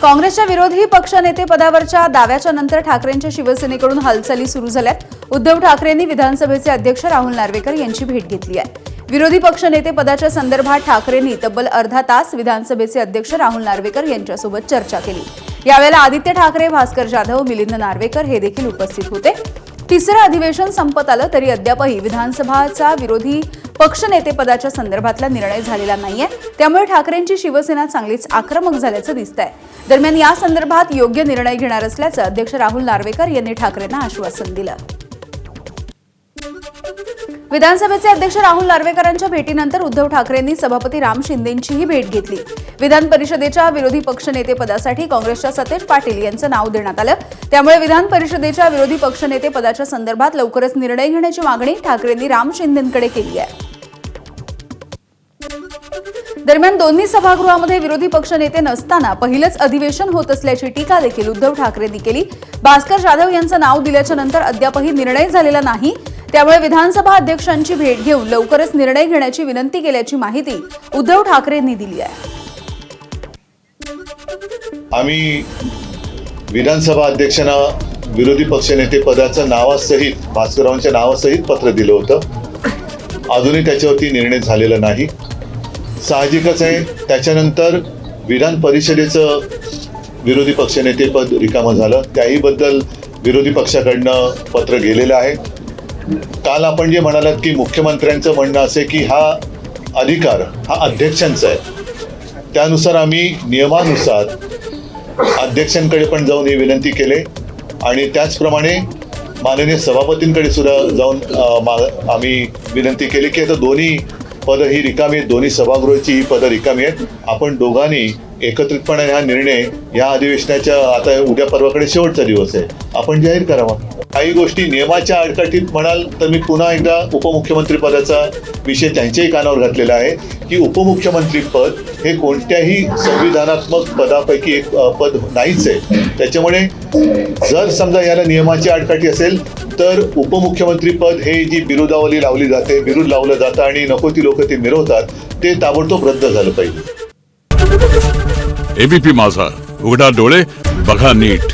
काँग्रेसच्या विरोधी पक्षनेते पदावरच्या दाव्याच्या नंतर ठाकरेंच्या शिवसेनेकडून हालचाली सुरू झाल्यात। उद्धव ठाकरेंनी विधानसभेचे अध्यक्ष राहुल नार्वेकर यांची भेट घेतली आहे। विरोधी पक्षनेते पदाच्या संदर्भात ठाकरेंनी तब्बल अर्धा तास विधानसभेचे अध्यक्ष राहुल नार्वेकर यांच्यासोबत चर्चा केली। यावेळेला आदित्य ठाकरे, भास्कर जाधव, मिलिंद नार्वेकर हे देखील उपस्थित होते। तिसरं अधिवेशन संपत आलं तरी अद्यापही विधानसभाचा विरोधी पक्षनेते पदाच्या संदर्भातला निर्णय झालेला नाहीये। त्यामुळे ठाकरेंची शिवसेना चांगलीच आक्रमक झाल्याचं दिसतंय। दरम्यान या संदर्भात योग्य निर्णय घेणार असल्याचं अध्यक्ष राहुल नार्वेकर यांनी ठाकरेंना आश्वासन दिलं। विधानसभेचे अध्यक्ष राहुल नार्वेकरांच्या भेटीनंतर उद्धव ठाकरेंनी सभापती राम शिंदेंचीही भेट घेतली। विधान परिषदेच्या विरोधी पक्षनेते पदासाठी काँग्रेसच्या सतेज पाटील यांचं नाव देण्यात आलं। त्यामुळे विधान परिषदेच्या विरोधी पक्षनेते पदाच्या संदर्भात लवकरच निर्णय घेण्याची मागणी ठाकरेंनी राम शिंदेंकडे केली आहे। दरम्यान दोन्ही सभागृहामध्ये विरोधी पक्षनेते नसताना पहिलेच अधिवेशन होत असल्याची टीका देखील उद्धव ठाकरेंनी केली। भास्कर जाधव यांचं नाव दिल्याच्या नंतर अद्यापही निर्णय झालेला नाही। त्यामुळे विधानसभा अध्यक्षांची भेट घेऊन लवकरच निर्णय घेण्याची विनंती केल्याची माहिती उद्धव ठाकरेंनी दिली आहे। आम्ही विधानसभा अध्यक्षांना विरोधी पक्षनेते पदाचं नावासहित भास्कररावांच्या नावासहित पत्र दिलं होतं। अजूनही त्याच्यावरती निर्णय झालेला नाही। साहजिकच आहे, त्याच्यानंतर विधान परिषदेचं विरोधी पक्षनेते पद रिकामं झालं। त्याही बद्दल विरोधी पक्षाकडनं पत्र गेलेलं आहे। काल आपण जे म्हणालात की मुख्यमंत्र्यांचं म्हणणं असे की हा अधिकार हा अध्यक्षांचा आहे, त्यानुसार आम्ही नियमानुसार अध्यक्षांकडे पण जाऊन ही विनंती केली आणि त्याचप्रमाणे माननीय सभापतींकडे सुद्धा जाऊन आम्ही विनंती केली की आता दोन्ही पदं ही रिकामी आहेत, दोन्ही सभागृहाची ही पदं रिकामी आहेत। आपण दोघांनी एकत्रितपणे हा निर्णय या अधिवेशनाच्या आता उद्या परवाकडे शेवटचा दिवस आहे, आपण जाहीर करावा। काही गोष्टी नियमाच्या आडकाठीत म्हणाल तर मी पुन्हा एकदा उपमुख्यमंत्री पदाचा विषय त्यांच्याही कानावर घातलेला आहे की उपमुख्यमंत्री पद हे कोणत्याही संविधानात्मक पदापैकी एक पद नाहीच आहे। त्याच्यामुळे जर समजा याला नियमाची आडकाठी असेल तर उपमुख्यमंत्री पद हे जी बिरुदावली लावली जाते, बिरुद लावलं जातं आणि नको ती लोक ते मिरवतात, ते ताबडतोब रद्द झालं पाहिजे। एबीपी माझा, उघडा डोळे बघा नीट।